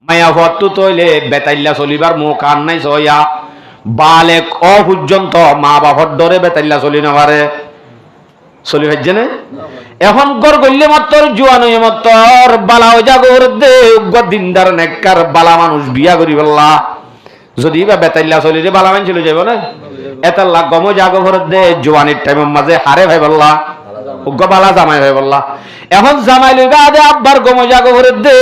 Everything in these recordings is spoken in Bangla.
মায়া ভত্তু তৈলে বেতাইল্লা চলিবার মুখ আর নাই সয়া বালে অপর্যন্ত মা বাপর ডরে বেতাইল্লা চলি না পারে চলি ভাইছে না এখন গর গল্লে মাত্র জুয়ান হয়ে মাত্র বালা হয়ে যাগর দে দিনদার নেককার বালা মানুষ বিয়া করি বললা যদি বা বেতাইল্লা চলি রে বালা মান চলে যাব না এতাল্লা গম জাগো ঘর দে জোয়ানির টাইমের মাঝে হারে ভাই বললা উগ্র বালা জামাই ভাই বললা এখন জামাই লইবা দে আব্বার গম জাগো ঘর দে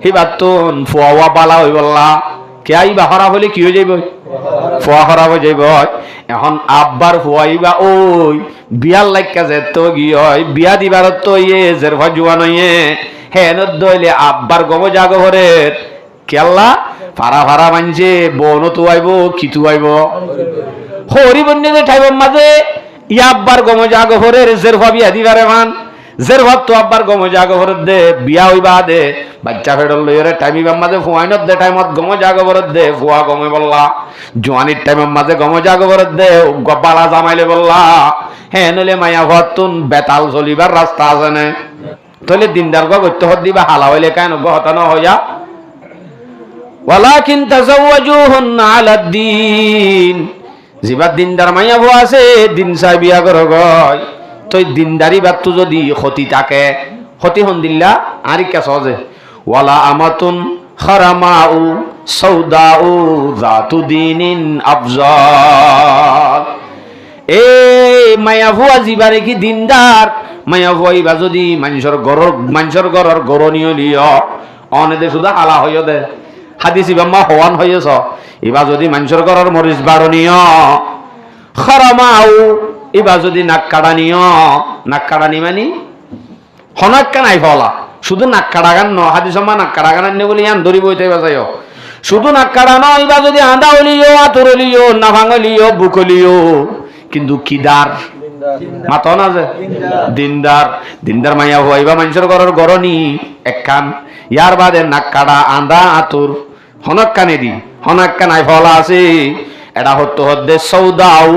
হিবাতুন ফুয়া বালা হই বললা কে আইবা খারাপ হলে কি হয়ে যাইব ফুয়া খারাপ হয়ে যাইব এখন আব্বার ফুয়াইবা ওই বিয়ার লাইকা যে তো কি হয় বিয়া দিবার তো ইয়ে জের ভাই জুয়ান হইয়ে হেন দইলে আব্বার গম জাগো ঘরের কেল্লা ফারা ফারা মানছে বন তো আইব কিতু আইব হরি বন্যে ঠাইব মাঝে ইয়া আব্বার গম জাগো ঘরের জের ভাই বিয়া দিবারে মান জের ভাব তো আব্বার গম জাগো ঘরের দে বিয়া হইবা দে বাচ্চা ফেডল লইরে টাইমিবার মাঝে ফুয়াইনত দে টাইমত গম জাগো ঘরের দে ফুয়া গমে বললা জোয়ানির টাইমের মাঝে গম জাগো ঘরের দে গব্বালা জামাইলে বললা হ্যাঁ নইলে মায়া ভতুন বেতাল চলিবার রাস্তা আছে না তাহলে দিনদার গত্য হদ দিবা হালা হইলে কেন গহতা ন হইয়া ওয়ালাকিন তাজাওয়াজুহুন্না আলাদ্দিন জিবার দিনদার মাইয়া ভুয়া আছে দিন চাই বিয়া কর গয় তই দিনদারি বাতু যদি ক্ষতি থাকে ক্ষতি হন দিল্লা আরিকা সহজে ওয়ালা আমাতুন খারামাউ সৌদাউ জাতু দিনিন আফজাল এই মায়া ভুয়া জিবারে কি দিনদার মায়া ভুয়াইবা যদি মানুষের গরর গরনীয় লিয় অনেদে শুধু হালা হইয় দে হাদিসি বাম্মা হওয়ান হইয়েছ এবার যদি মানুষের ঘরের মরিচ বাড়নীয় খরামাও এবার যদি নাক কাটানি মানি হনাক্কা নাই ফলা শুধু নাক কাটা গান ন হাদিস নাক কাটা গান নে বলি আন ধরি বইতে বাজাই শুধু নাক কাটা ন এবার যদি আদা হলিও আতর হলিও না ভাঙলিও বুকলিও কিন্তু কিদার মাতো না যে দিনদার মাইয়া হইবা মানুষের ঘরের গরনি একখান ইয়ার বাদে নাক কাটা আদা আতর হনক্কানে দি হনক্কা নাই ফলা আছে এটা হতো হদ্দে সৌদাউ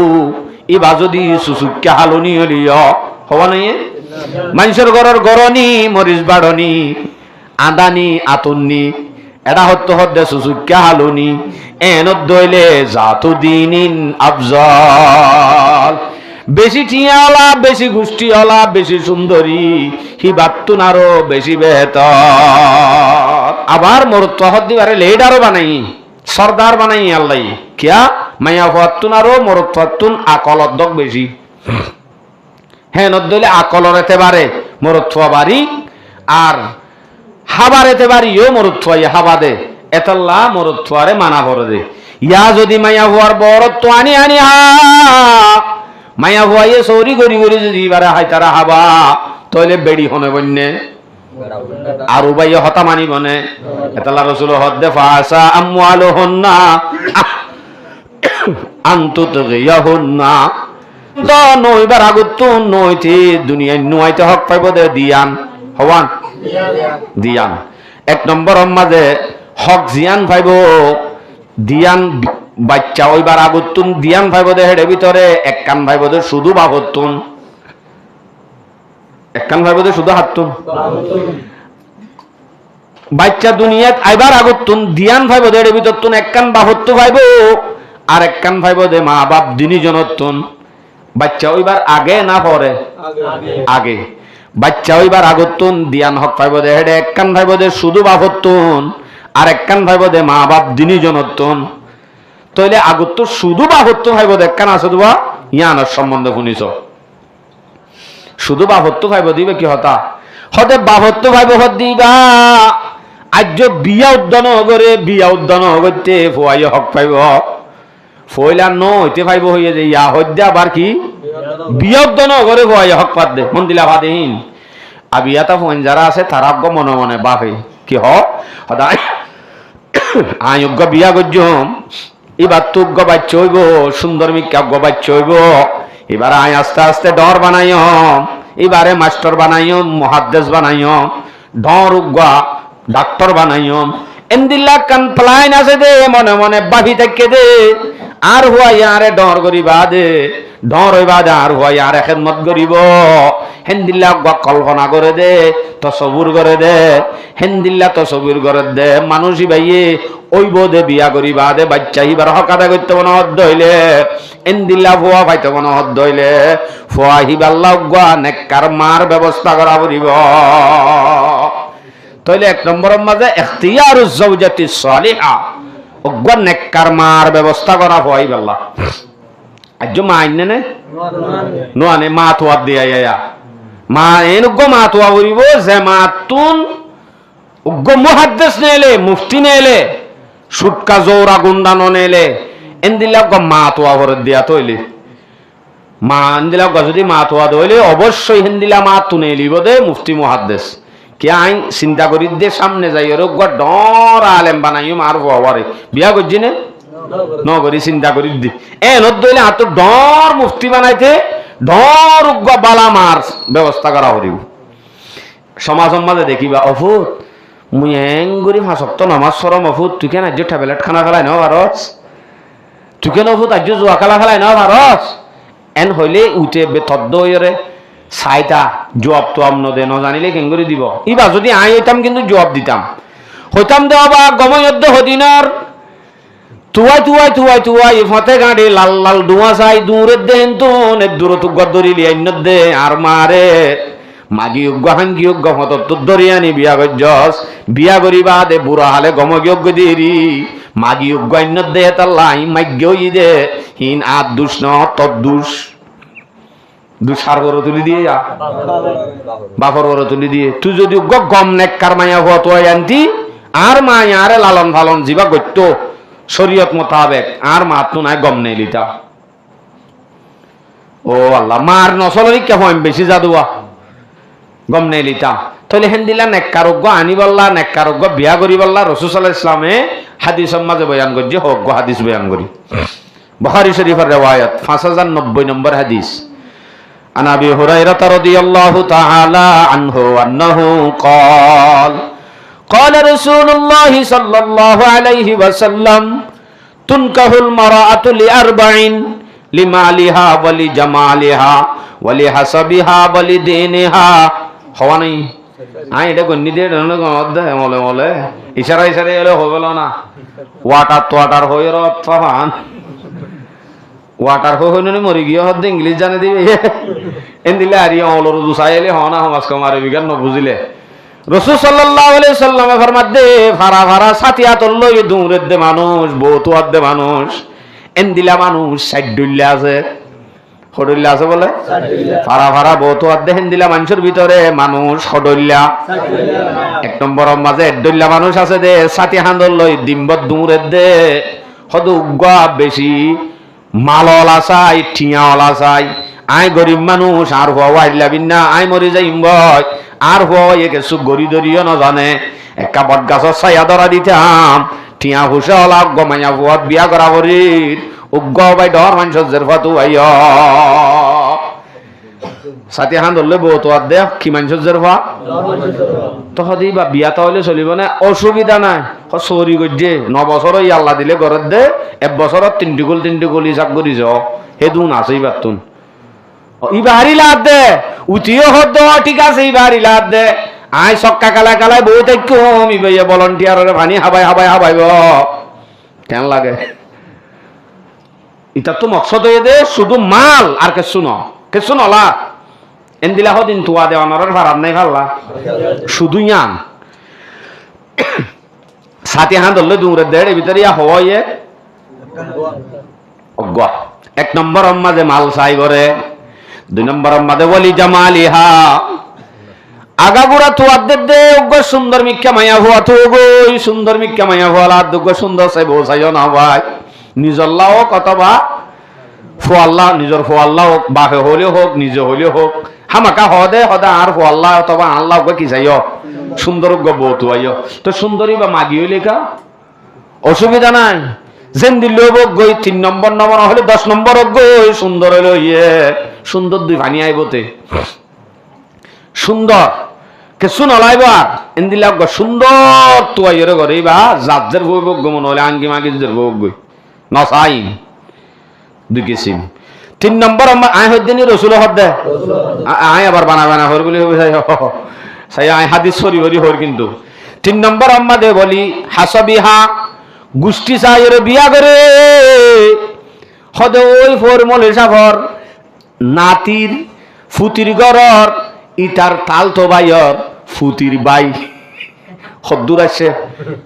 ইবা যদি সুসুক্কা হালুনি হলিও হওয়া নাই মানুষের ঘরের গরনি মরিচ বাড়নি আদানি আতুননি এটা হতো হদ্দে সুসুক্কা হালুনি এনত দইলে জাতু দিনিন আফজাল বেশি টিয়াওয়ালা বেশি গোষ্ঠীওয়ালা বেশি সুন্দরী হিবাতুন আরো বেশি বেহতর আবার মরত্ব হদ দিবারে লেডারও বানাই সর্দার বানাই আল্লাহ কিয়া মায়া ফাতুন আরো মরত্তুন আকলত দক বেশি হ্যাঁ নদলে আকলর এতে পারে মরত্ব বাড়ি আর হাবার এতে পারিও মরত্ব হাবা দে এতাল্লা মরত্বারে মানা ভরে দে ইয়া যদি মায়া হওয়ার বরত্ব আনি হা মায়া ভুয়াইয়ে সৌরি গড়ি গড়ি যদি এবারে হাই তারা হাবা তইলে বেড়ি হনে বন্যে আর উবাইয়ে হতা মানি বনে এতাল্লা রসুল হদ্দে ফাসা আমওয়ালু হন্না আন্তুত গিয়াহুন্না তো নইবার আগত নইতে দুনিয়ায় নইতে হক পাইব দে দিয়ান হওয়ান দিয়ান এক নম্বর মাঝে হক জিয়ান পাইব দিয়ান বাচ্চা ওইবার আগুতুন দিয়ান ভাইব দে হেডে ভিতরে এক কান ভাইব দে শুধু বাহতুন এক কান ভাইব দে শুধু হাতুন বাচ্চা দুনিয়াত আইবার আগুতুন দিয়ান ভাইব দে হেডে ভিতর তুন এক কান বাহত্তু ভাইব আর এক কান ভাইব দে মা বাপ দিনী জনতুন বাচ্চা ওইবার আগে না পরে আগে বাচ্চা ওইবার আগুতুন দিয়ান হক ভাইব দে হেডে এক কান ভাইব দে শুধু বাহতুন আর এক কান ভাইব দে মা বাপ দিনী জনতুন তইলে আগত শুধু বাহত্য ভাইব দেখান আছে দুবা ইয়ানোর সম্বন্ধে শুনিছ শুধু বাহত্য ভাইব দিবে কি হতা হতে বাহত্য ভাইব হত দিবা আজ বিয়া উদ্যান করতে ফুয়াই হক পাইব ফইলা নইতে ভাইব হইয়ে যে ইয়া হদ্যা আবার কি বিয়া উদ্যান করে ফুয়াই হক পাত দে মন দিলা ভাদেহীন আবিয়াতা ফোন যারা আছে তারা মনে মনে বাপে কি হদা আয়োগ্য বিয়া গজ্জম এবার তো বাচ্চা হইব সুন্দর মিকা বাচ্চা হইব এবার আয় আস্তে আস্তে ডর বানাইম এবারে মাস্টার বানাইম মহাদ্দেশ বানাইম ডর উগা ডাক্তার বানাইম এন্দিল্লা কান প্লাইন আছে দে মনে মনে বাভি থেকে দে আর হুয়া ইয়ারে ডর করিবা দে ডর হইবা দে আর হুয়া ইয়ারে খেদমত করিব হেন্দিল্লা কল্পনা করে দে তসবুর করে দে হেন্দিল্লা তসবুর করে দে মানুষই ভাইয়ে ওই বোধে বিয়া করিবা দে বাচ্চা হিবার হকাদা করতে মনে হদ্দ হইলে এন্দিল্লা ফুয়া পাইতে মনে হদ্দ হইলে ফুয়া হিবাল্লা গুয়া নেককার মার ব্যবস্থা করা পড়িব তাইলে এক নম্বরের মাঝে ইখতিয়ারুজ জাওজাতি সালিহা ওগুয়া নেককার মার ব্যবস্থা করা ফুয়া হিবাল্লা আজ মা আইনে নে নোয়ানে মা তোয়ার দিয়া ইয়া মা এনুগ্য মা তোয়া বলিব যে মা তুন উগ্য মুহাদ্দিস নেলে মুফতি নেলে সুটকা জোরা গুন্দানো নেলে এন্দিলা গ মা তোয়া ভরে দিয়া তৈলি মা এন্দিলা গ যদি মা তোয়া দইলে অবশ্যই হেন্দিলা মা তুনে লিব দে মুফতি মুহাদ্দিস কে আই চিন্তা করি দে সামনে যাই রোগ ডর আলেম বানাইও মার বাবারে বিয়া করছি নে নগরী চিন্তা করি দি এ নদইলে হাত ডর মুফতি বানাইতে ডর উগ্গ বালা মার ব্যবস্থা করা হরিব সমাজের মাঝে দেখিবা অফুত মুই এঙ্গুরি হাসক্ত নামাজ সরম অফুত তুই কেন আজ ট্যাবলেট খানা ফেলাই নাও ভারস তুই কেন অফুত আজ জুয়া খেলা ফেলাই নাও ভারস এন হইলে উঠে বেতদ্দ হইরে চাইতা জবাব তো আমন দে ন জানিলে কেঙ্গুরি দিব ইবা যদি আই হইতাম কিন্তু জবাব দিতাম হইতাম দেওয়া বা গময়দ্দ হদিনার তুয়াই তুয়াই তুয়াই তুয়াই ফতে গাড়ি লাল লাল ধোঁয়া চাই দূরের দেন তো দূরত গদরি লিয়াইন দে আর মারে মাগি উগ্গ হাঙ্গি উগ্গ ফত তো দরিয়ানি বিয়া গজ্জস বিয়া করিবা দে বুড়া হালে গমযোগ্য দেরি মাগি উগ্গ আইন দে তাল্লাই মাগ্য ই দে হিন আদ দুষ ন তদ্দুষ দুষার বড় তুলি দিয়ে যা বাপর বড় তুলি দিয়ে তুই যদি উগ্গ গম নেককার মায়া হত আনতি আর মায়া আরে লালন ফালন জিবা গত্য শরীয়ত মোতাবেক আর মাত্র নাই গম নেই লিতা ও আল্লাহ মার নসলরি কেমন বেশি জাদুয়া গম নেই লিতাম তাহলে হেন্দিলা নেককারোগ্য আনি বললা নেককারোগ্য বিয়া করি বললা রাসূল সাল্লাল্লাহু আলাইহি ইসলামে হাদিসের মাঝে বয়ান করছে হোক হাদিস বয়ান করি বুখারী শরীফের রিওয়ায়াত 5090 নম্বর হাদিস আন আবি হুরায়রা রাদিয়াল্লাহু তাআলা আনহু আন্নাহু قال قال رسول الله صلى الله عليه وسلم تنكح المرأة لأربع لمالها ولجمالها ولحسبها ولدينها হওয়া নাই আই এটা গন্নি দিয়ে মলে মলে ইশারা ইশারা এলে হবে না ওয়াটার তোয়াটার হয়ে রান ওয়াটার হয়ে নি মরি গিয়ে হদ ইংলিশ জানে দিবে এন দিলে আর অলর দুসাই এলে হনা সমাজ কমারে বিজ্ঞান বুঝিলে রাসূল সাল্লাল্লাহু আলাইহি সাল্লামে ফরমাত দে ফারা ফারা সাথিয়াতল লই দূরের দে মানুষ বহুতোয়ার দে মানুষ এন দিলা মানুষ সাইডুল্লা আছে হডুল্লা আছে বলে ফারা ফারা বহুতোয়ার দে হেন দিলা মানুষের ভিতরে মানুষ হডুল্লা এক নম্বর মাঝে এডুল্লা মানুষ আছে দে সাথি হান্দল লই ডিম্বত দূরের দে হদু উগ্গা বেশি মালওয়ালা চাই ঠিয়াওয়ালা চাই আই গরিব মানুষ আর হওয়া ইল্লাবিন না আই মরি যাইম ভয় আর হওয়া একে সুখ গড়ি দরিও না জানে একটা বট গাছের ছায়া ধরা দিতাম ঠিয়া হুসে হলা গমাইয়া ভুয়াত বিয়া করা বরির উগ্গ বাই ডর মানুষের জেরফাতু আই সাথে হান ধরলে বহুত দে কি মানুষের জেরফা তো হদি বা বিয়া তাহলে চলিব না অসুবিধা নাই চুরি করছে 9 বছর আল্লাহ দিলে ঘরের দে 1 বছরত 3টি গলি চাক করি যাও হেদুন আছে ইবার তুন ইবাহারি লাদ দে উঠিও হদ ঠিক আছে ইবাহারি লাদ দে আই সক্কা কালা কালায় বই থাকো আমি ভাইয়া ভলান্টিয়ারের ভানি হাবাই হাবাই হাবাইব কেন লাগে এটা তো মকসদ হয়ে দে শুধু মাল আর কিছু নলা এন্দিলা হদিন তুয়া দেওয়া নরের ভাড়ার নাই ভাল্লা শুধু ইয়ান সাথে হাত ধরলে দূরের দেড় এর ভিতরে ইয়া হওয়াইয়ে অজ্ঞা 1 নম্বর মাঝে মাল চাই করে 2 নম্বর মাঝে বলি জামালিহা আগাগুড়া তুয়াদের দে অজ্ঞ সুন্দর মিক্কা মায়া হওয়া তো গই সুন্দর মিক্কা মায়া হওয়া দুগ্গ সুন্দর চাই বউ চাইও না ভাই নিজল্লাহ কতবা ফোয়াল্লাহ নিজের ফোয়াল্লাহ হোক বাহে হলেও হোক নিজে হলেও হোক হামাকা হদে হদা আর ফোয়াল্লাহ অথবা আল্লাহ কি চাইও সুন্দর বউ তুয়াইও তো সুন্দরী বা মাগি হইলে কা অসুবিধা নাই যেন দিলেও বক গই 3 নম্বর হলে 10 নম্বর গই সুন্দর হইলো ইয়ে সুন্দর দুই ভানি আইবতে সুন্দর কিছু নলাইবা এন্দিলা সুন্দর তুয়াইয়ের ঘরে বা জাজের বই বক গমন হলে আঙ্গি মাগিজের বক গই নসাইন 2 কিসিম 3 নম্বর আয় হদ্দিনী রসুল হদ দে আয় আবার বানা হর বলি সাই আয় হাদিস সরি হরি হর কিন্তু 3 নম্বর আম্মা দে বলি হাসাবিহা গুষ্টি চাইরে বিয়া করে হদে ওই ফরমল হিসাবর নাতির ফুতির গরর ইটার তাল তো বাইর ফুতির বাই হদ্দুর আসছে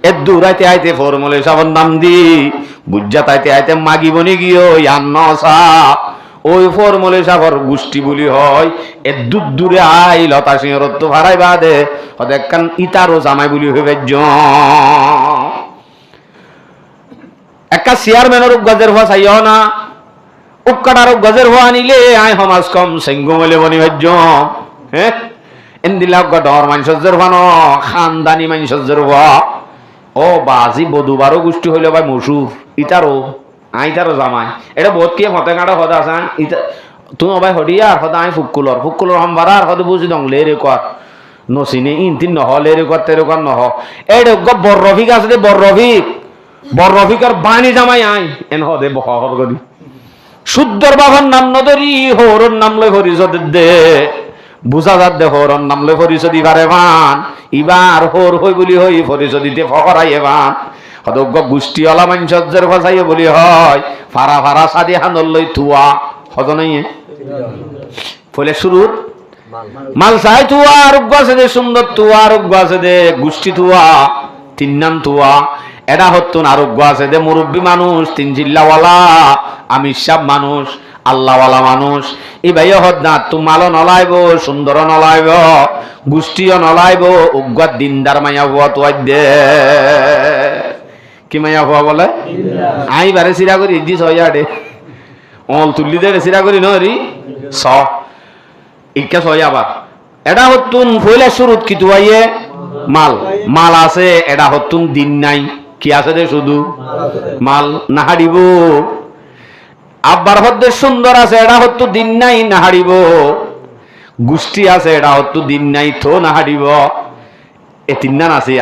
এর দূরাইতে আইতে ফরমল হিসাবর নাম দি বুঝা তাইতে আইতে মাগিবনি গিয়ে আন্নসা ওই ফরমল হিসাবর গুষ্টি বলি হয় এর দূরে আই লতা সিংহর তো ভাড়াই বাদে হদে একখান ইটারও জামাই বলি হইবে একটা চেয়ারম্যানের গজের হওয়া চাইও না উকাটার গজের হওয়া নিলে আয় সমাজ কম সেঙ্গু মেলে বনি ভাজ্য হ্যাঁ এন্দিলা ডর মানুষের হওয়া ন খানদানি মানুষের হওয়া ও বাজি বধুবারও গোষ্ঠী হইলে ভাই মসুর ইটারও আইতারও জামাই এটা বহুত কি হতে কাটা হদা আছে ইটা তুমি ভাই হডিয়ার হদা আই ফুকুলর হামবার আর হদে বুঝি দং লে রে কর নচিনে ইনতিন নহ লে রে কর তেরে কর নহ এটা বড় রফিক আছে দে বড় রফিকর বাণী জামাই আই এন হদে বহর করি শুদ্ধর বাবার নাম নদরি হরর নাম লই হরিষদ দে বুঝা যাত দে হরর নাম লই হরিষদি পারে বান ইবার হর হই বলি হই হরিষদিতে ফকরাই এবান হদজ্ঞ গোষ্ঠীওয়ালা মানুষের ভাষাইয়ে বলি হয় ফারা ফারা সাদি হানল লই থুয়া হদ নাই ফলে শুরুত মাল চাই থুয়া আরোগ্য আছে দে সুন্দর থুয়া আরোগ্য আছে দে গোষ্ঠী থুয়া 3 নাম থুয়া এটা হতুন আরোগ্য আছে দে মুরব্বী মানুষ 3 জিল্লাওয়ালা আমির সাহ মানুষ আল্লাহওয়ালা মানুষ এই ভাই হদ না তুমালও নলাইব সুন্দর নলাইব গোষ্ঠীও নলাইব উগ্র দিনদার মাইয়া হওয়া তো দে কি মাইয়া হওয়া বলে আই বারে সিরা করি দি ছয়াডে অল তুলি দে সিরা করি নরি স ইকা ছয় আবার এটা হতুন ফইলা শুরুত কি তুয়াইয়ে মাল আছে এটা হতুন দিন নাই কি আছে রে শুধু মাল না হারিব আব্বার হদ্দে সুন্দর আছে এটা হতো দিন নাই না হারিব গোষ্ঠী আছে এটা হতো দিন নাই থো না হারিব এ 3 নাম আছে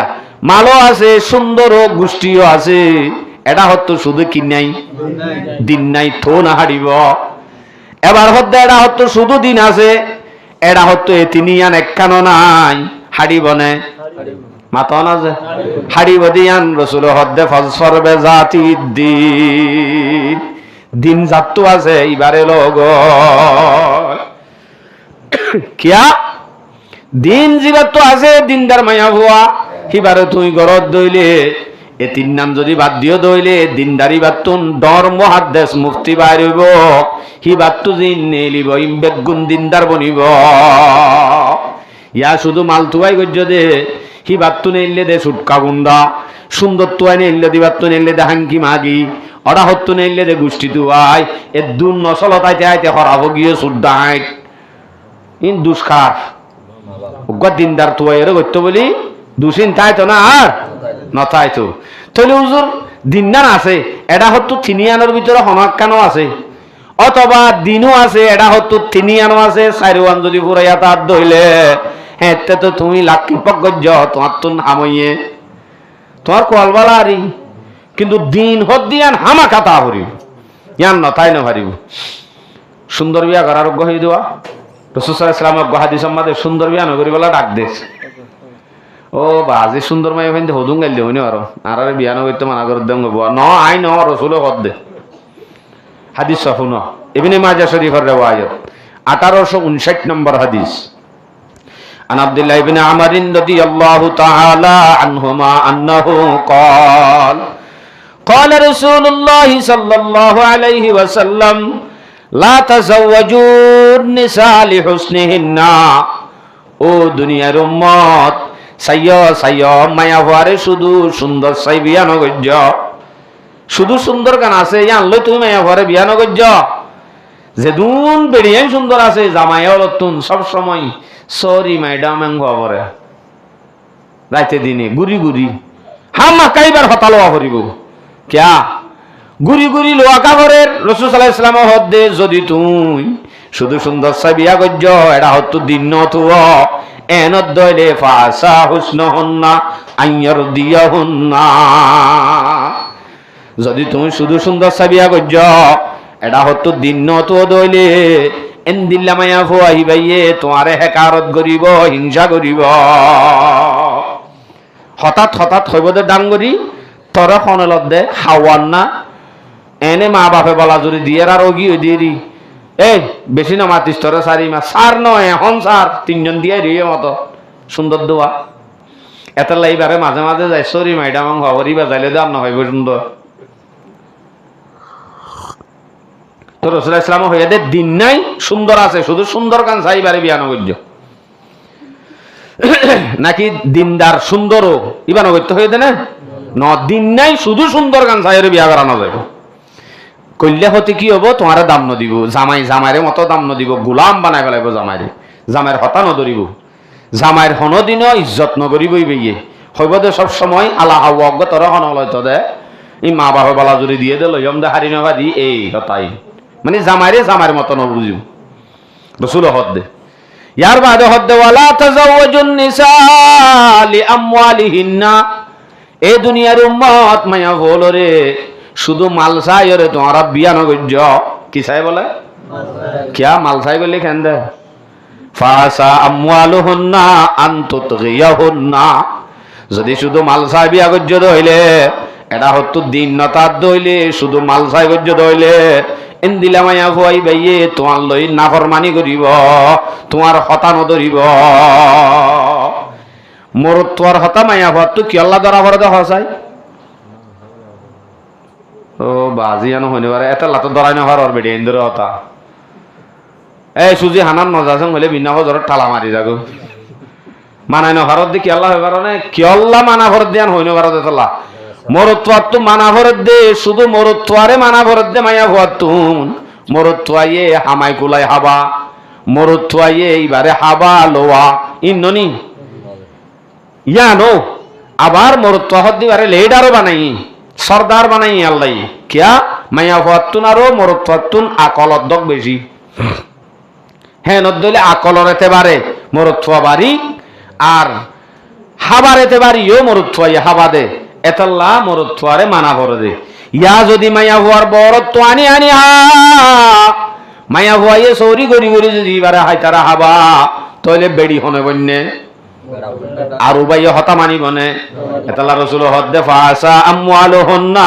মালও আছে সুন্দরও গোষ্ঠীও আছে এটা হতো শুধু কি নাই দিন নাই থো না হারিব এবার হদ্দে এটা হতো শুধু দিন আছে এটা হতো এ 3 ইয়ান একখানো নাই হারিব না মাতা না যে হারিব দিয়ান রসুল হদ্দে ফজফর বেজাতি দিন যাত্তু আছে এবারে লোক কিয়া দিন জীবাত্তু আছে দিনদার মায়া হওয়া এবারে তুই গরত দইলে এ 3 নাম যদি বাদ দিও দইলে দিনদারি বাত্তুন ডর মহাদ্দেশ মুফতি বাইরিব হি বাত্তু দিন নেলিব ইমবেগুন দিনদার বনিব ইয়া শুধু মালতুয়াই গজ্য দে হি বাত্তু নেইলে দে সুটকা গুন্ডা সুন্দর তুয়াই নেইলে দিবাত্তু নেইলে দে হাঙ্কি মাগি ওরা হতো নেইলে দে গোষ্ঠী তুয়াই এ দুন নসলতাইতে আইতে হরাব গিয়ে সুদ্দাই ইন দুষ্কার উগ্র দিনদার তুয়াই এর গত্য বলি দুসিন তাইতো না আর নথাইতো তাহলে হুজুর দিনদান আছে এটা হতো 3 আনোর ভিতরে হনাক্কানো আছে অথবা দিনও আছে এটা হতো 3 আনো আছে 4 আন যদি পুরাইয়া তার দইলে হ্যাঁ তো তুমি লাকি পগজ্জ তোমার তো হামইয়ে তোমার কলবালা আরি কিন্তু দিন হদ্দিয়ান হামা কাতা হরিব ইয়ান নথাই না হারিব সুন্দর বিয়া করার আরোগ্য হয়ে দেওয়া রাসূল সাল্লাল্লাহু আলাইহি ওয়াসাল্লাম হাদিস সম্মাদে সুন্দর বিয়া নগরি বলা ডাক দেশ ও বাজি সুন্দর মাই হইতে হদুং গাইলে হইনি আর বিয়া নগরিতে মানা করে দেন গো ন আই ন রাসূল হদ দে হাদিস সফুন ইবনে মাজাহ শরীফের riwayat 1859 নম্বর হাদিস عن عبد الله بن عمرو رضي الله تعالى عنهما أنه قال قال رسول الله صلى الله عليه وسلم لا تزوجوا النساء لحسنهن ও দুনিয়ার উম্মত সাইয় মায়া হওয়ারে শুধু সুন্দর সাই বিয়া নগজ্য শুধু সুন্দর গান আছে আনলে তুমি মায়া হওয়ারে বিয়া নগজ্য যেদুন বেড়িয়ে সুন্দর আছে জামাইও লতুন সব সময় সরি ম্যাডাম এঙ্গরে রাইতে দিনে গুরি গুরি হামা কাইবার হতালো হরিব কিয়া গুরি গুরি লোয়া কাবরের রাসূল সাল্লাল্লাহু আলাইহি ওয়াসাল্লাম হদ্দে যদি তুই শুধু সুন্দর সাবিয়া গজ্জ এটা হতো দিন নতুয়া এনত দইলে ফাসা হুসনুহুন্না আইয়ার দিয়াহুন্না যদি তুমি শুধু সুন্দর সাবিয়া গজ্জ এটা হতো দিন নত দইলে এন দিল্লা মায়া ফুয়াহি বাইয়ে তোমারে হেকারত করিব, হিংসা করিব। হঠাৎ হঠাৎ হইব দে ডাঙ্গরি তরে খনেলত দে হাওয়ান না এনে মা বাপে বলা জুড়ি দিয়ে আর ওগি হয়ে দিয়ে এই বেশি না মাতিস তোরে 4 মাস সার নয় এখন সার 3 জন দিয়ে রিয়ে মতো সুন্দর দোয়া এত লাইবারে মাঝে মাঝে যাই সরি ম্যাডাম খবরই বাজাইলে দাম না হইব সুন্দর। তো রাসূল ইসলাম হইয়া দে দিন নাই সুন্দর আছে শুধু সুন্দর গান চাইবারে বিয়ানো করছ নাকি দিনদার সুন্দরও ইবানো করতে হয়ে দে না ন দিন নাই শুধু সুন্দর গান চাইরে বিয়া করানো যাবে। কইলে হতে কি হবো তোমার দাম ন দিব জামাই জামাইরে মতো দাম ন দিব গোলাম বানাই ফেলাইব জামাইরে জামাইয়ের হতা নধরিব জামাইয়ের হনদিনও ইজ্জত নকরিবই বেয়ে হইব দে সব সময় আলা হাওয়াগ তোর হন লয়তো দে ই মা বাপে বলা জুড়ি দিয়ে দে লইম দে হারি নবা দি এই হতাই মানে জামাইরে জামাইয়ের মতো নবুঝিব রসুল হদ দে। ইয়ার বাদে হদ দে ওয়ালা তাজাওয়াজুন নিসা লিআমওয়ালিহিন্না এ দুনিয়ার উম্মত মায়া বলরে শুধু মাল চাই রে তোমার বিয়া নগর্য কি চাই বলে কিয়া মাল চাই বললে কেন দে ফাসা আমওয়ালুহুন্না আনতুতগিয়াহুন্না যদি শুধু মাল চাই বিয়া গর্য দইলে এটা হতো দিন নতার দইলে শুধু মাল চাই গর্য দইলে এন দিলা মায়া ফুয়াই বাইয়ে তোমার লই নাফরমানি করিব তোমার হতা নধরিব মোর তোর হতা মায়া ফুয়ার তো কি আল্লাহ ধরা ভরে দেওয়া চাই ও বাজি আনো হইনে পারে এটা লাতো ধরাই নহার ওর বেড়ে ইন্দুর হতা এই সুজি হানার নজাসং হইলে বিনা বজর টালা মারি যাগো মানাই নহারত দি কি আল্লাহ হই পারে না কি আল্লাহ মানা ভরত দিয়ান হইনে পারে দেতলা মরত্বার তো মানা ভরত দে শুধু মরত্বারে মানা ভরত দে মায়া ভর তুন মরত্বাইয়ে হামাই কুলাই হাবা মরত্বাইয়ে এইবারে হাবা লোয়া ইন্ননি ইয়ানো আবার মরত্বা হদ দিবারে লেডারও বানাই সর্দার বানাই আল্লাহ কিয়া মায়া ভরতুন আরো মরত্বাতুন আকলত দক বেশি হ্যাঁ নদলে আকলর এতে বারে মরত্বা বাড়ি আর হাবার এতে বাড়িও মরত্বাই হাবা দে এতাল্লা মরত্বারে মানা ভরে দে ইয়া যদি মায়া ভুয়ার বরত্ব আনি আনি হা মায়া ভুয়াইয়ে সৌরি গড়ি গড়ি যদি এবারে হাই তারা হাবা তাহলে বেড়ি হনে বন্যে আর উবাইয়ে হতা মানি বনে এতাল্লা রসুল হদ্দে ফাসা আমওয়ালুহুন্না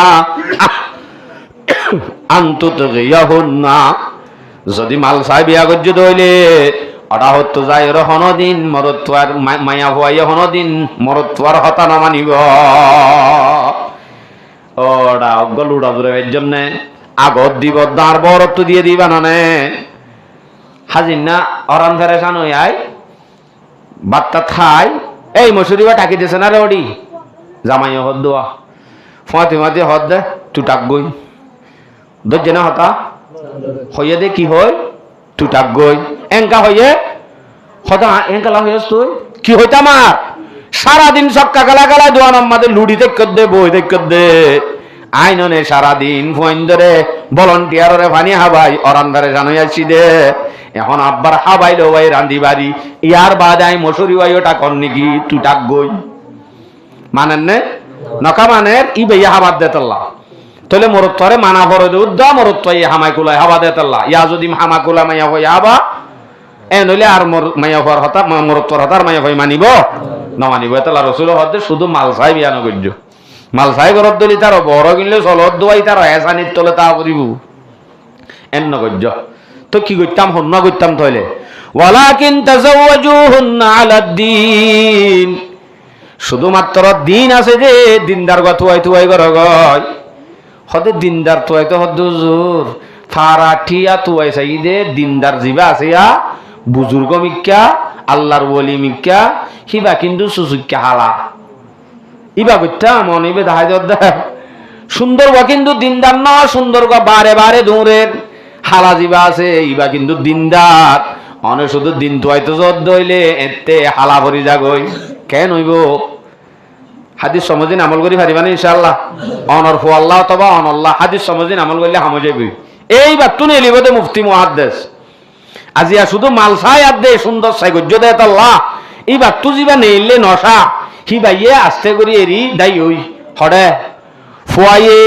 আনতুতগিয়াহুন্না যদি মাল চাই বিয়া গজ্য দইলে অটা হতো যায় হনদিন মরত্বার মায়া ভুয়াইয়ে হনদিন মরত্বার হতা না মানিব ওটা অজ্ঞল উড়া দূরে এর জন্যে আগত দিব দাঁড় বরত্ব দিয়ে দিবা নানে হাজির না অরান ফেরেশান হই আই বাত্তা খাই এই মসুরি বা টাকি দিছে না রে ওডি জামাইও হদ দোয়া ফাঁতি মাতি হদ দে টুটাক গই দজ্জে না হতা হইয়ে দে কি হয় টুটাক গই এঙ্কা হইয়ে হতা এঙ্কালা হইয়াস তুই কি হইতা মার সারাদিন সক্কা গালা গালা দোয়ান আমাদের লুডি দেখ দে বই দেখ দে আইননে সারাদিন ফোন ধরে ভলান্টিয়ারে পানি হাবাই অরান ধরে জানাই আসছি দে এখন আব্বার হাবাইলো ভাই রান্দি বাড়ি ইয়ার বাদ আই মশুরি ভাই ওটা কর নাকি টুটাক গই মানেন নে নকা মানের ই বেয়া হাবাদ দেতল্লা তাহলে মরত্বরে মানা ভরে দে উদ্দা মরত্বই হামাই কুলাই হাবা দেতল্লা ইয়া যদি হামা কুলা মাইয়া হই হাবা এ নইলে আর মাইয়া হওয়ার হতা মরত্বর হতার মাইয়া হই মানিব না মানিব এতলা রসুল হতে শুধু মাল চাই বিয়া নগর্য মাল চাই ঘরত দলি তার বড় কিনলে চলত দোয়াই তার এসানির তলে তা করিব এন নগর্য তো কি করতাম হন্য করতাম তাহলে ওয়ালাকিন তাজাওয়াজুহুন্না আলাদ্দিন শুধুমাত্র দিন আছে যে দিনদার গতুয়াই তুয়াই ঘর গয় হতে দিনদার তুয়াই তো হদ হুজুর ফারাঠিয়া তুয়াই চাই দে দিনদার জিবা আছে ইয়া বুজুর্গ মিক্কা আল্লাহর ওলি মিক্কা হিবা কিন্তু সুসুক্কা হালা ইবা করতাম মনে বে দাহাই দে সুন্দর গা কিন্তু দিনদার না সুন্দর গা বারে বারে দৌড়ের হালা জিবা আছে ইবা কিন্তু দিনদার অনে শুধু দিন তুয়াই তো জদ দইলে এতে হালা ভরি যাগই কেন হইব হাদিস সমজিন আমল করি পারিবানি ইনশাআল্লাহ অনর ফু আল্লাহ তবা অনল্লাহ হাদিস সমজিন আমল করলে হামো যাবি এই বাতুন এলিবতে মুফতি মুহাদ্দিস আজিয়া শুধু মাল চাই আর দে সুন্দর চাই গজ্য দে আল্লাহ এই বাতু জিবা নেইলে নশা হি বাইয়ে আস্তে করি এরি দাই হই হড়ে ফুয়াইয়ে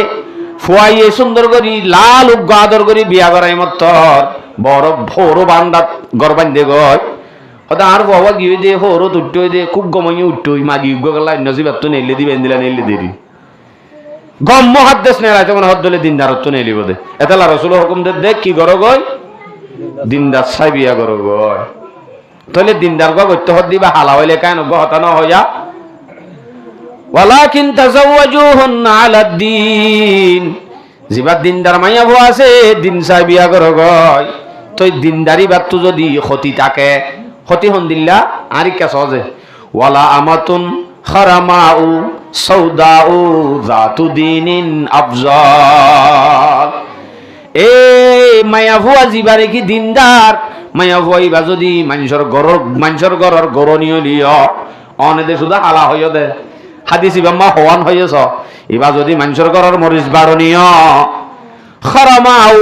ফুয়াইয়ে সুন্দর করি লাল উগ্গ আদর করি বিয়া করাই মত্তর বড় ভোরো বান্দাত গর বান্ধে গয় হয়তো আর বাবা গিয়ে দে হরো উঠ্টই দে খুব গমাইয়ে উঠ্টই মাগি উগ্গ গেলা নসিবাত তো নেলে দিবেন দিলা নেলে দেরি গম্ম হাত দেশ নেলা তখন হদ দলে দিনদারত্ব নেলি বোধে এতলা রসুল হুকুম দেখ কি গর গয় দিনদার ছাই বিয়া গর গয় তাহলে দিনদার গো করতে হদ দিবা হালা হইলে কেন গহতা ন হইয়া ওয়ালাকিন তাযাওয়াজুহুন্না আলাদ-দীন জিবা দিনদার মাইয়া ভো আছে দিন ছাই বিয়া গর গয় তই দিনদারি বাতু যদি ক্ষতি থাকে ক্ষতি হন দিল্লা আরি কে সহজে ওয়ালা আমাতুন খারামাউ সৌদাউ যাতু দিনিন আফজাল এই মায়া ভুয়া জিবারে কি দিনদার মায়া ভুয়া যদি মানুষের গরর গরণীয় লিয় অনেদে শুধু হালা হইয় দে হাদিস ইবাম্মা হওয়ান হইয়েছ এবা যদি মানুষের গরর মরিচ বাড়নীয় খারামাউ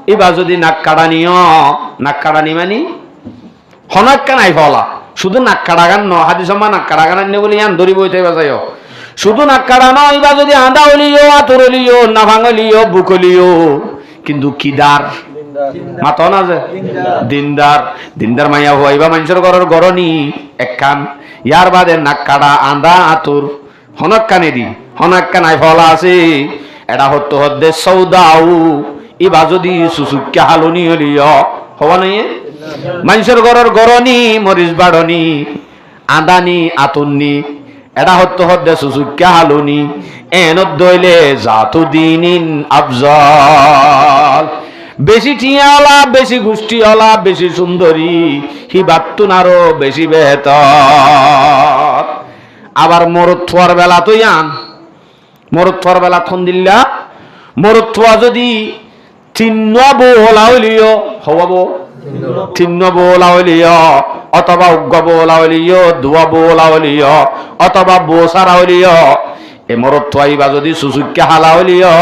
এবা যদি নাক কাড়ানি মানি হনাক্কা নাই ফলা শুধু নাক কাড়াগান ন হাদিস আম্মা নাক কাড়াগান আনলে বলি আন ধরি বইতে বাজায় শুধু নাক কাড়া ন এবা যদি আদা হলিও আতর হলিও না ভাঙলিও বুক হলিও কিন্তু কিদার মাত না যে দিনদার মাইয়া হইবা মানুষের ঘরের গরনি এক কান ইয়ার বাদে নাক কাড়া আদা আতর হনাক্কা নাই ফলা আছে এটা হতো হদ্দে সৌদাউ ইবা যদি সুসুক্কা হালুনি হলিও হওয়া নাই মানুষের ঘরের গরনি মরিচ বাড়নি আদানি আতুননি এটা হতো হদ্দে সুসুক্কা হালুনি এনত দইলে জাতু দিনিন আফজাল বেশি টিয়াওয়ালা বেশি গোষ্ঠীওয়ালা বেশি সুন্দরী হিবাতুন আরো বেশি বেহতর আবার মরদ থোয়ার বেলা তো মরদ থোয়ার বেলা থন দিল্লা মরদ থোয়া যদি চিহ্ন বোলা হইলিও হওয়াবো চিহ্ন বোলা হইলিও অথবা উগ্গ বোলা হইলিও দুয়া বোলা হইলিও অথবা বোসারা হইলিও এ মরদ থোয়াইবা যদি সুসুক্কে হালা হইলিও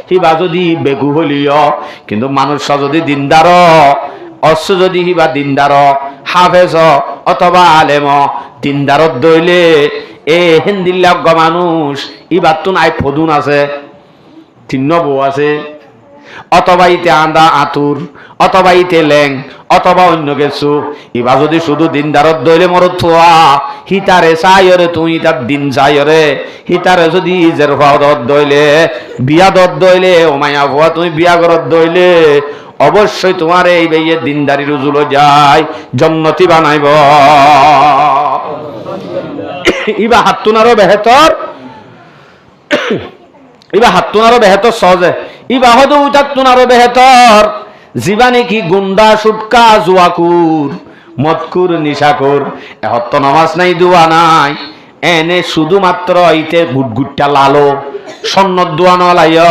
হিবা যদি বেগু হইলিও কিন্তু মানুষ যদি দিনদার অশ্ব যদি হিবা দিনদার হাফেজ অথবা আলেম দিনদারত দইলে এ হিন্দিল্লাজ্ঞ মানুষ ইবার তো নাই ফদুন আছে চিহ্ন বউ আছে অথবা ইতে আন্দা আতুর অথবা ইতে লেং অথবা অন্য কিছু ইবা যদি শুধু দিনদারত দইলে মরদ থোয়া হিতারে চাইরে তুই তার দিন চাইরে হিতারে যদি ইজের ভাওদত দইলে বিয়া দত দইলে ও মায়া ভুয়া তুমি বিয়া ঘরত দইলে অবশ্যই তোমার এই বেয়ে দিনদারি রুজুলো যায় জন্নতি বানাইব ইবা হাতুনারও বেহেতর সহজে ইবা হদু উতাতুনারও বেহেতর জীবানে কি গুন্ডা সুটকা জুয়াকুর মদকুর নিশাকুর এহত নামাজ নাই দোয়া নাই এনে শুধুমাত্র ইতে গুটগুটটা লালো সন্ন্যত দোয়া নলাইয়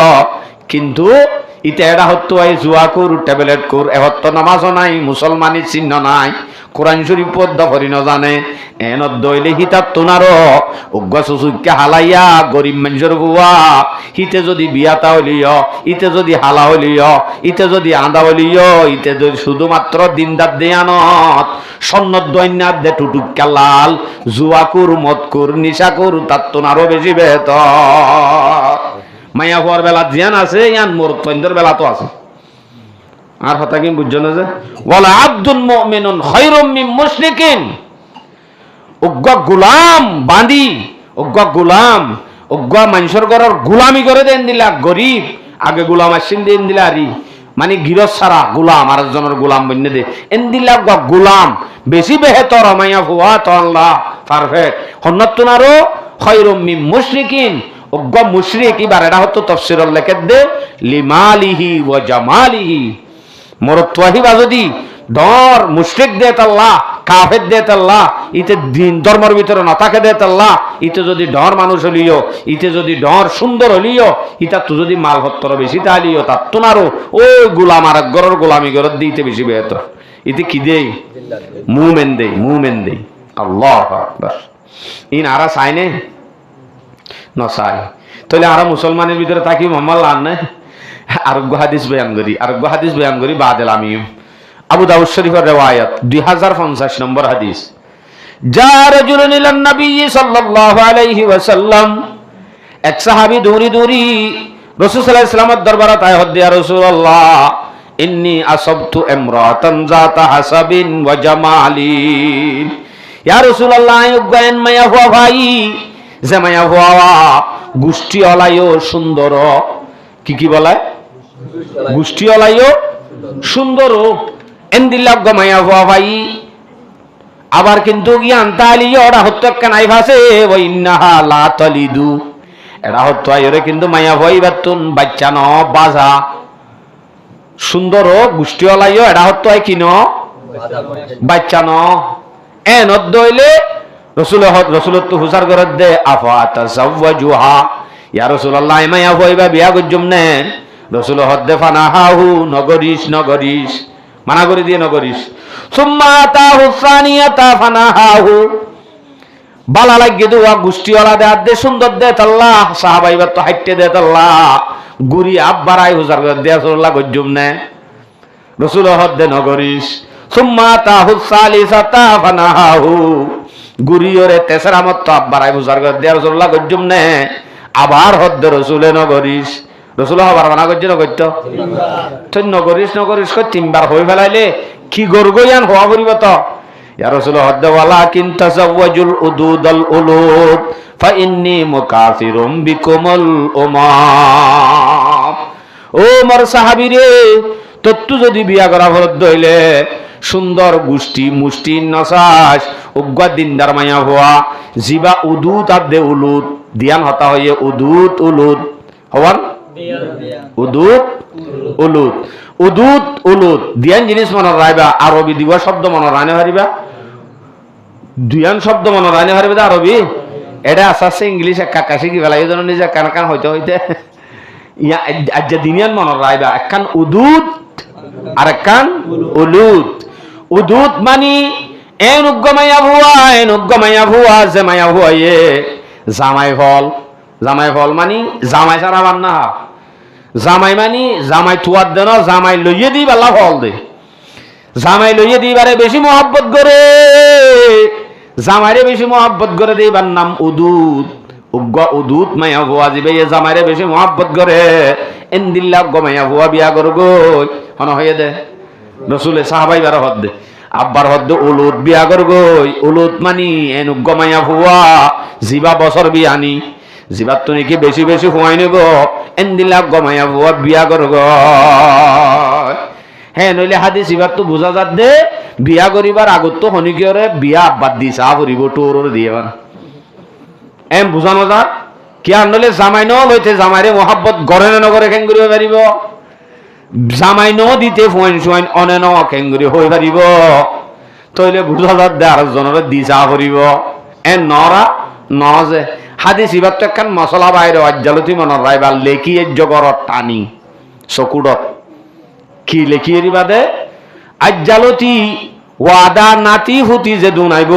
কিন্তু ইতে এরা হতো এই জুয়াকুর ট্যাবলেট কুর এহত নামাজও নাই মুসলমানের চিহ্ন নাই কোরআন শরীফ পদ্ম করি ন জানে এনত দইলে হিতার তোনারও উগ্র সুসুককে হালাইয়া গরিব মানুষের বুয়া হিতে যদি বিয়াতা হলিও ইতে যদি হালা হলিও ইতে যদি আন্দা হলিও ইতে যদি শুধুমাত্র দিনদার দেয়ানত সন্ন্যত দৈন্যাত দে টুটুক্কা লাল জুয়াকুর মদকুর নিশাকুর তার তোনারও বেশি বেহতর মাইয়া হওয়ার বেলা জিয়ান আছে ইয়ান মোর তৈন্দর বেলা তো আছে আর কথা কি বুঝছো না যে ওয়ালা আব্দুল মুমিনুন খায়রুম মিন মুশরিকিন উগ্র গোলাম বাঁধি উগ্র মানুষের ঘরের গোলামি করে দেন দিলা গরিব আগে গোলাম আসিন দেন দিলা আরি মানে গিরস সারা গোলাম আর একজনের গোলাম বন্যে দে এন দিলা গোলাম বেশি বেহেতর মাইয়া হুয়া তো আল্লাহ পারফেক্ট হন্নতুনারও খায়রুম মিন মুশরিকিন উগ্র মুশরিক এবার এটা হতো তাফসীরের লেখে দে লিমালিহি ওয়া জামালিহি মরত্বাহিবা যদি ডর মুশরিক দেত আল্লাহ কাফের দেত আল্লাহ ইতে দিন ধর্মের ভিতরে না থাকে দেত আল্লাহ ইতে যদি ডর মানুষ হলিও ইতে যদি ডর সুন্দর হলিও ইতা তো যদি মাল হত্তর বেশি তাহলিও তার তো নারো ওই গোলাম আর গরর গোলামি গরর দিতে বেশি বেহতর ইতে কি দেই মুমেন দেই আল্লাহু আকবার ইন আরা সাইনে নসাই তাহলে আরা মুসলমানের ভিতরে থাকি মোহাম্মদ লান না আরোগ্য হাদিস বয়ান করি বাদেল আমিম আবু দাউদ শরীফের রিওয়ায়াত 2050 নম্বর হাদিস যা রাজুলুন ইলান নবী সাল্লাল্লাহু আলাইহি ওয়াসাল্লাম এক সাহাবী দৌড়ি রাসূল সাল্লাল্লাহু আলাইহি ওয়াসাল্লামের দরবারে তাই হদ ইয়া রাসূলুল্লাহ ইন্নী আসাবতু ইমরাতান যাতা হাসাবিন ওয়া জামালিন। ইয়া রাসূলুল্লাহ আইগান মায়া হুয়া ভাই যে মায়া হুয়া গোষ্ঠী অলায়ও সুন্দর। কি বলে? গোষ্ঠী অলায়ও সুন্দর। এন্দিল্লাহ মায়া হুয়া ভাই আবার কিন্তু জ্ঞান তালি ওরা হতো কানাই ভাসে ওই ইন্নাহা লা তালিদু এরা হতো আইরে কিন্তু মায়া ভয় বাতুন বাচ্চা ন বাজা সুন্দর গোষ্ঠী অলাইও এরা হতো আই কিন বাচ্চা ন এন দইলে রসুল তো হুসার করে দে আফা তাজাওয়াজুহা ইয়া রাসূলুল্লাহ মায়া ভয় বা বিয়া গজুম নে রসুল হদ্দে ফানাহাহু নগরিস মানা করে দিয়ে নগরিস সুম্মা তাহু সানিয়াতা ফানাহাহু বালা লাগিয়ে দেওয়া গোষ্ঠীওয়ালা দে সুন্দর দে তাল্লাহ সাহাবাইবার তো হাইটে দে তাল্লাহ গুড়ি আব্বারাই হুজার দে রাসূলুল্লাহ গজ্জুম নে রাসূল হদ্দে নগরিস সুম্মা তাহু সালিসাতা ফানাহাহু গুড়িওরে তেসরামত তো আব্বারাই হুজার দে রাসূলুল্লাহ গজ্জুম নে আবার হদ্দে রাসূলে নগরিস রাসূল হবার মানা গজ্জ নগত্য তুই নগরিস কই তিনবার হই ফেলাইলে কি গরগয়ান হওয়া পড়িব তো ইয়া রাসূল হদ্দে ওয়ালাকিন তাজাওয়াজুল উদুদাল উলুদ ফা ইন্নী মুকাসিরুম বিকুমুল উমাম। ও মোর সাহাবী রে তত্তু যদি বিয়া করা ফরদ হইলে সুন্দর গোষ্ঠী মুষ্টি নসাস উগ্গা দিনদার মায়া হওয়া জিবা উদুত আদে উলুদ দিয়ান হতা হইয়ে উদুত উলুদ হওয়ান উদুত দিয়ান জিনিস মনে রাইবা আরবি দিবা শব্দ মনে রাইনে হারিবা দুয়ান শব্দ মনে রাইনে হারিবা আরবি এটা আসাসে ইংলিশ একা শিখি ফেলা এই জন্য নিজে কান হইতে ইয়া আজ্জা দিনিয়ান মনে রাইবা একখান উদুত আর একখান উদুত মানি এন উগ্গমাইয়া ভুয়া যে মাইয়া ভুয়া এ জামাই ফল মানি জামাই সারা বান্না জামাই মানি জামাই তুয়ার দেন জামাই লইয়ে দিই বেলা ফল দে জামাই লইয়ে দিবারে বেশি মহব্বত করে জামাইরে বেশি মহব্বত করে দিবার নাম উদুত মাইয়া ভুয়া দিবে জামাইরে বেশি মহব্বত করে এন্দিল্লা গমাইয়া ভুয়া বিয়া কর গই হন হয়ে দে রসুলে সাহাবাই বার হদ দে আব্বার হদ উলুদ বিয়া কর গই উলুদ মানি এন গমাইয়া ভুয়া জিবা বছর বিয়ানি জিবাত তো নাকি বেশি হুয়াই নেব এন্দিল্লা গমাইয়া ভুয়া বিয়া কর গই হ্যাঁ নইলে হাদিস এবার তো বোঝা যাত দে বিয়া করিবার আগত তো হনিকিয়রে বিয়া আব্বাদ দি চা ফুরিব টোর দিয়ে এম বুঝানো যাক কি আনলে জামাই ন লইতে জামাইরে মহাব্বত গড়ে নগরে কেন করিব পারিব জামাই ন দিতে ফুয়াইন অনে ন কেন করি হই পারিব তইলে বুঝা যাত দে আর জনরে দি চা ফুরিব এ নরা ন যে হাদিস এবার তো একখান মশলা বাইরে আজ্জালতি মনৰ রাইবা লেখি জগরত টানি চকুডত কি লেখি এরিবা দে আজ্জালতি ওয়াদা নাতি হুতি যে দুনাইব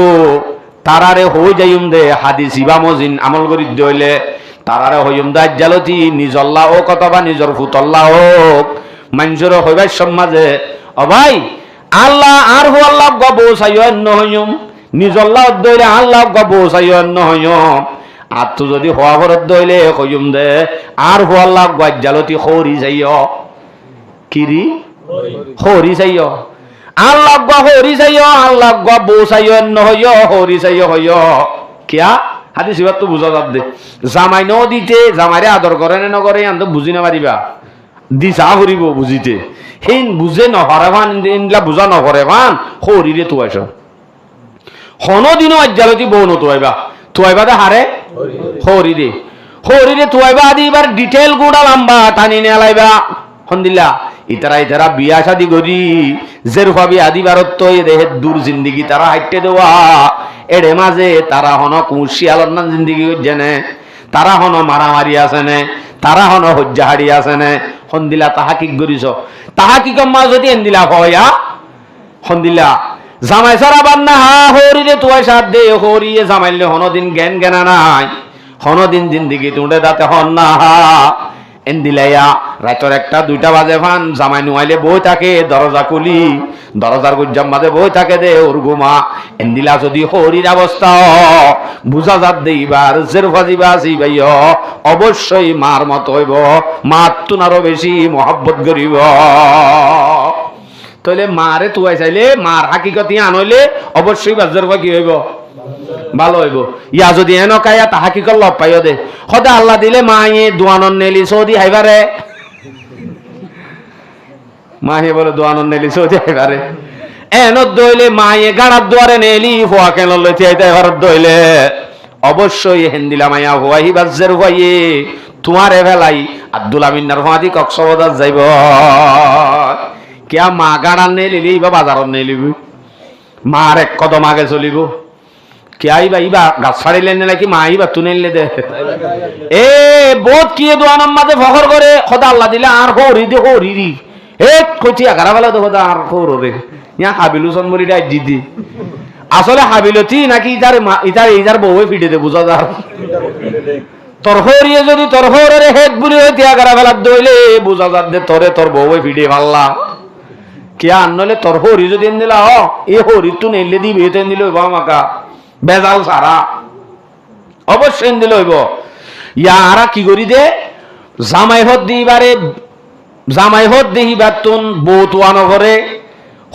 তারারে হই যাইম দে হাদিস ইবা মজিন আমল করি দইলে তারারে হইম দে আজ্জালতি নিজল্লা ও কতবা নিজর ফুতল্লা হোক মানুষের হইবার সমাজে ও ভাই আল্লাহ আর হু আল্লাহ গব সাইয় অন্য হইম নিজল্লা দইলে আল্লাহ গব সাইয় অন্য হইম আর তো যদি হওয়া ঘরত দইলে হইম দে আর হু আল্লাহ আজ্জালতি খৌরি যাইয় কিরি হরি চাইয় আল্লাহ হরি চাইয় আল্লাহ বউ চাইয় নহইয় হরি চাইয় হইয় কিয়া হাদিস এবার তো বুঝা যাবে জামাই ন দিতে জামাইরে আদর করে নে নকরে আন তো বুঝি না পারিবা দি চা ফুরিব বুঝিতে হেন বুঝে নহরে ভান ইনলা বুঝা নহরে ভান হরিরে তুয়াইছ হনদিনও আজ্জালতি বউ তুয়াইবা দে হারে হরিরে তুয়াইবা আদি এবার ডিটেল গুড়া লম্বা টানি নেলাইবা হন্দিল্লা ইতারা বিয়া শাদি করি জেরুফাবি আদি ভারত দেহের দূর জিন্দিগি তারা হাইটে দেওয়া এড়ে মাঝে তারা হন কুশিয়ালর নাম জিন্দিগি জেনে তারা হন মারামারি আছে নে তারা হন হজ্জাহারি আছে নে হন্দিলা তাহা কি করিস তাহা কি কম্মা যদি এন্দিলা হয়া হন্দিলা জামাই সারা বান্না হা হরিরে তুয়াই সাথ দে হরিয়ে জামাইলে হনদিন জ্ঞান নাই হনদিন জিন্দিগি তুঁড়ে দাতে হন না হা এন্দিলাইয়া রাইতর 1-2 বাজে ফান জামাই নুয়াইলে বই থাকে দরজা খুলি দরজার গুজ্জাম মাঝে বই থাকে দে ওর ঘুমা এন্দিলা যদি হরির অবস্থা বুঝা যাত দেইবার জেরফা দিবা আসি ভাই অবশ্যই মার মত হইব, মার তুন আরো বেশি মহব্বত করিব। তাহলে মারে তুয়াই চাইলে মার হাকিকতি আনইলে অবশ্যই বাজেরফা কি হইব, ভালো হইব। ইয়া যদি এনকায়া তা হাকিকত লব পাইও দে সদা আল্লাহ দিলে মায়ে দোয়ানন নেলি সৌদি হাইবারে, মাহে বলে দোয়ানন নেলি সৌদি হাইবারে, এনত দইলে মায়ে গাড়ার দুয়ারে নেলি হওয়া কেন লইতে আইতে ঘরত দইলে অবশ্যই হেন্দিলা মাইয়া হওয়াই বাজের হইয়ে তোমারে ভেলাই আব্দুল আমিনার ফাঁদি কক্সবাজার যাইব। কিয়া মা গাড়ার নেলিলি বা বাজারত নেলিবি, মার এক কদম আগে চলিব। কে আইবা ইবা গাছ ফাড়িলে নাকি মা আইবা তু নেলে দে এ বোধ কি দোয়ানার মাঝে ফখর করে খোদা আল্লাহ দিলে আর হরি দে হরি এ কচি আগারা বেলা তো খোদা আর হর রে ইয়া হাবিলু সনমরি ডাই জিদি আসলে হাবিলতি নাকি ইতার ইতার ইতার বউ ফিটে দে বুঝা যার তোর হরিয়ে যদি তোর হরে হেড বুড়ি হইতে আগারা বেলা দইলে বুঝা যার দে তোরে তোর বউ ফিটে পাল্লা কে আনলে তোর হরি যদি এন দিলা এ হরি তু নেলে দিবি এতে দিল মাকা বেজাল সারা অবশ্যই দিল হইব। ইয়ারা কি করি দে জামাই হত দিবারে জামাই হত দেহিবার তুন বউ তুয়ানো করে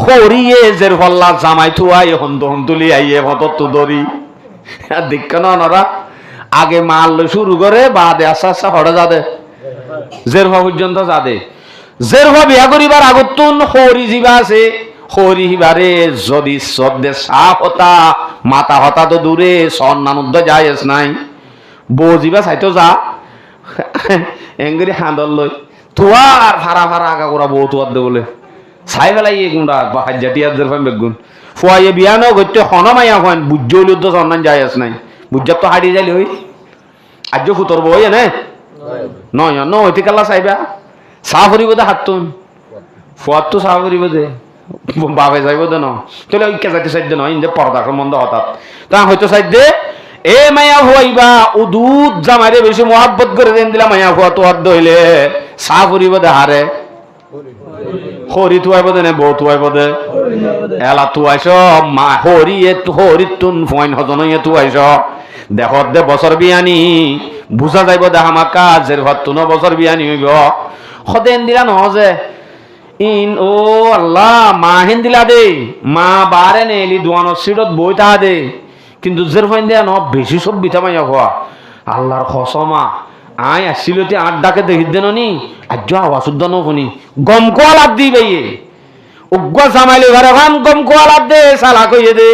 হরিয়ে জের ফল্লা জামাই থুয়াই হন্ত হন্তুলি আইয়ে হত তু দরি দেখ নরা আগে মাল শুরু করে বাদে আস্তে আস্তে হরে যাদে জেরফা পর্যন্ত যাদে জেরফা বিয়া করিবার আগত তুন হরি জিবা আছে হরি হিবারে যদি সদ্দে সাপ হতা মাতা হতা তো দূরে সন্নানুদ্ধ যায়স নাই বজিবা চাইতো যা এঙ্গরি হাঁদল লই তোয়ার ভাড়া ভাড়া আগা করা বউ তোয়ার দে বলে চাই পেলাই গুণা হাজাটিয়াদের ফাইন বেগুন ফুয়াইয়ে বিয়া ন গত্যে হনমাইয়া ফাইন বুঝ্য হইলে তো সন্নান যায়স নাই বুঝার তো হারিয়ে যাইলে হই আজ ফুতর বই এনে নয় ন হইতে কালা চাইবা চাহ ফুরিব দে হাত তুন ফুয়ার তো চাহ ফুরিব দে বাবে যাইব দে ন তাহলে ঐক্য যাইতে চাইতে নয় যে পর্দা সম্বন্ধ হঠাৎ তা হয়তো চাইতে এ মায়া হুয়াইবা ও দুধ জামাইরে বেশি মহাব্বত করে দেন দিলা মায়া হুয়া তো অর্ধ হইলে চাহ ফুরিব দে হারে হরি তুয়াইব দে নে বউ তুয়াইব দে এলা তুয়াইছ মা হরি হরি তুন ফইন হজন তুয়াইছ দেখত দে বছর বিয়ানি বুঝা যাইব দে হামাকা জের ভাত তুন বছর বিয়ানি হইব সদেন দিলা নহ যে ইন ও আল্লাহ মা হেন দিলা দে মা বারে নেলি দোয়ানোর সিটত বই তা দে কিন্তু জের ফাইন দেয়া ন বেশি সব বিথা মাইয়া হওয়া আল্লাহর খসমা আয় আসিলতি আট ডাকে দেখি দেন নি আজ আওয়াজ শুদ্ধ শুনি গম কোয়ালাত দি বাইয়ে উগ্র জামাইলে ঘরে ভাম গম কোয়ালাত দে সালা কইয়ে দে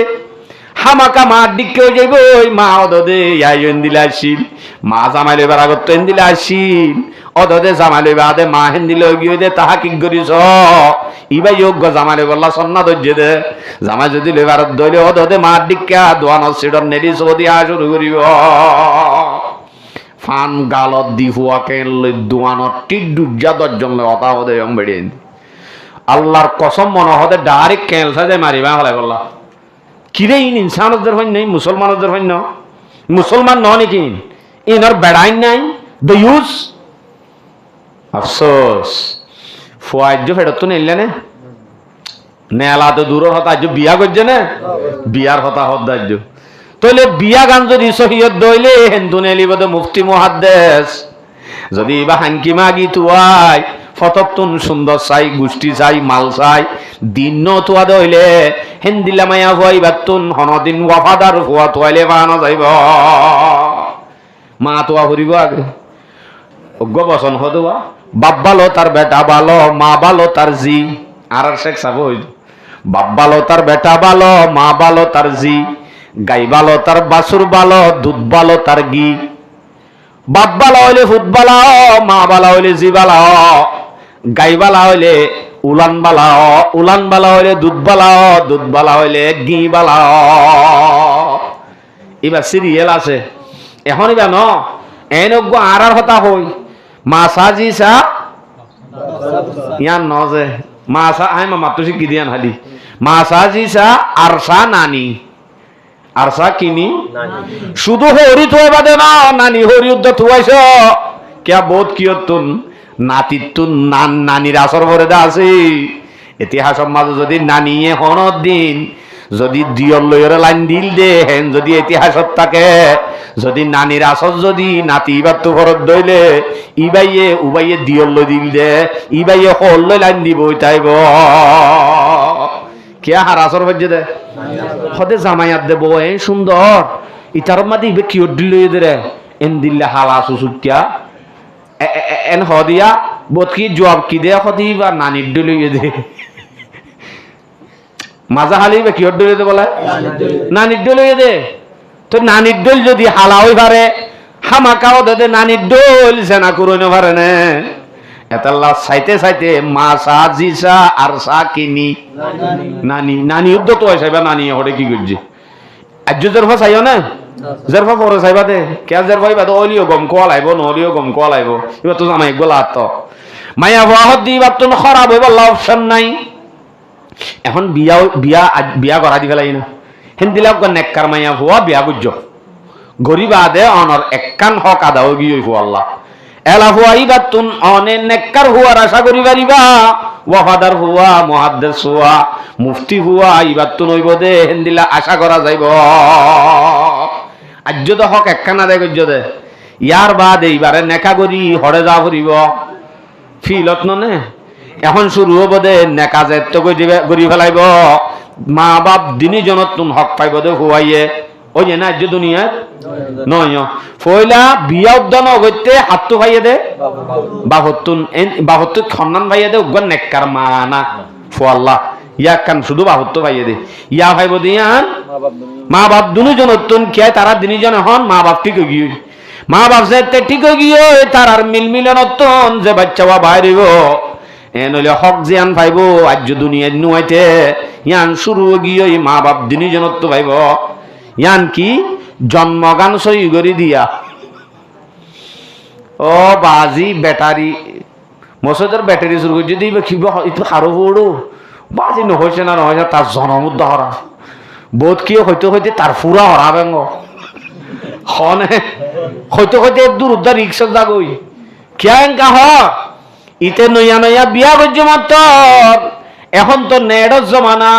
হামাকা মার দিকে যাইব ওই মা অদদে আইন দিলে আসিল মা জামাইলে বার আগত এন দিলে আসিল অদদে জামাইলে বাদে মা হেন দিলে গিয়ে দে তাহা কি করিস ইবাই যোগ্য জামাইলে বললা সন্না ধৈর্য দে জামাই যদি লেবার দইলে অদদে মার দিকে দোয়ানোর সিটর নেলি সৌদি শুরু করিব ফান গালত দি হুয়া কেন দোয়ানোর টিডুজা দর্জন অতা হদে বেড়ে আল্লাহর কসম মনে হদে ডাইরেক্ট ক্যান্সার যায় মারিবা হলাই বললা কিরে ইন ইনসানদের হইন নাই মুসলমানদের হইন মুসলমান ন নাকি ইনর বেড়াইন নাই দ্য ইউজ আফসোস ফুয়াজ্য ফেরত তো নিলে নে নেলা তো দূরের হতা আজ বিয়া করছে না বিয়ার হতা হদ্দার্য তাহলে বিয়া গান যদি সহিয়ত দইলে হেন্দু নেলিব মুফতি মুহাদ্দিস যদি বা হানকি মাগি তুয়াই ফততুন সুন্দর চাই গোষ্ঠী চাই মাল চাই দিন তুয়া দইলে হেন্দিলা মায়া হই বাতুন হনদিন ওয়াফাদার হুয়া তোয়াইলে বানা যাইব মা তোয়া ফুরিব আগে অজ্ঞ বসন হদুয়া বাপ ভালো তার বেটা ভালো মা ভালো তার জি আর শেখ সাব হইল বাপ ভালো তার বেটা ভালো মা ভালো তার জি গাই ভালো তার বাসুর ভালো দুধ ভালো তার ঘি বাপ ভালো হইলে ফুট ভালো মা ভালো হইলে জি ভালো গাই ভালো হইলে উলান বালা হইলে দুধ বালা হইলে ঘি বালা এবার সিরিয়াল আছে এখন এবার ন এনজ্ঞ আর হতা হই মাছা জি চা ইয়ান ন যে মাছা আই মামা তুই কি দিয়ান হালি মাছা জি চা আর চা নানি আর চা কিনি শুধু হরি থুয়াই বাদে না নানি হরি উদ্ধ থুয়াইছ কিয়া বোধ কিয় তুন নাতি তুন নানির আসর ভরে দা আছে ইতিহাসের মাঝে যদি নানিয়ে হন দিন যদি দিয়র লইরে লাইন দিল দে হেন যদি ইতিহাসত থাকে যদি নানির আসর যদি নাতি ইবার তো ঘরত দইলে ইবাইয়ে উবাইয়ে দিয়র লই দিল দে ইবাইয়ে হল লই লাইন দিব তাইব কিয়া হার আসর বাজে দে হদে জামাইয়াত দেব এ সুন্দর ইতার মাদি ইবে কি দিল দে এন দিল্লে হালা সুসুকিয়া এন হদিয়া বোধ কি জবাব কি দে হদি বা নানির দিল দে মাজা হালি বা কিহর দলিয়ে দে বলে নানির দলিয়ে দে তো নানির দল যদি হালা হই পারে হামাকাও দে নানির দল সেনা করইনো পারে না এতাল্লা চাইতে চাইতে মা সা জিসা আর সা কিনি নানি নানি উদ্য তো চাইবা নানি হরে কি করছি আজ জেরফা চাইও না জেরফা পরে চাইবা দে কে জেরফা ইবা তো অলিও গম কোয়া লাইব নলিও গম কোয়া লাইব এবার তো জামাই গোলা তো মায়া বাহত দিবার তো খারাপ হইব অপশন নাই এখন বিয়া বিয়া বিয়া করা দি ফেলাই না হিন্দিলা নেককার মাইয়া ভুয়া বিয়া গুজ গরিব আদে অনর একখান হক আদাও গিয়ে আল্লাহ এলা হুয়া ইবার তুন অনে নেককার হুয়ার আশা করি পারিবা ওয়াফাদার হুয়া মুহাদ্দিস হুয়া মুফতি হুয়া ইবার তুন হইব দে হিন্দিলা আশা করা যাইব আজ্য তো হক একখান আদায় গজ্য দে ইয়ার বাদ এইবারে নেকা করি হরে যা ফুরিব ফিলত নে এখন শুরু হব দে নেকা যেত করি ফেলাইব মা বাপ দিনী জনত তুন হক পাইব দে হুয়াইয়ে ওই যে না যে দুনিয়াত নয় ফয়লা বিয়া উদ্যান অগত্যে হাতটো ভাইয়ে দে বাহত্তু খন্নান ভাইয়ে দে উগ্র নেককার মানা ফোয়াল্লাহ ইয়া কান শুধু বাহত্তু ভাইয়ে দে ইয়া ভাইব দিয়ান মা বাপ দুনু জনত তুন কে তারা দিনী জন হন মা বাপ ঠিক গিয়ে মা বাপ যে ঠিক গিয়ে তার মিল মিলনতন যে বাচ্চা বাইরিব এনলে হক জিয়ান ভাইব আজ দুনিয়া নুয়াইতে ইয়ান শুরু গিয়ে মা বাপ দিনী জনত ভাইব ইয়ান কি জন্মগান সই গরি দিয়া ও বাজি ব্যাটারি মসজিদের ব্যাটারি শুরু করে যদি একটু হারো পড়ো বাজি নহইছে না নহইছে তার জনমুদ্দ হরা বোধ কি হইতে হইতে তার ফুরা হরা বেঙ্গ হনে হইতে হইতে দূর উদ্ধার রিক্সা যাগই কেঙ্কা হ ইতে নইয়া নইয়া বিয়া করছে মাত্র এখন তো নেড়র জমানা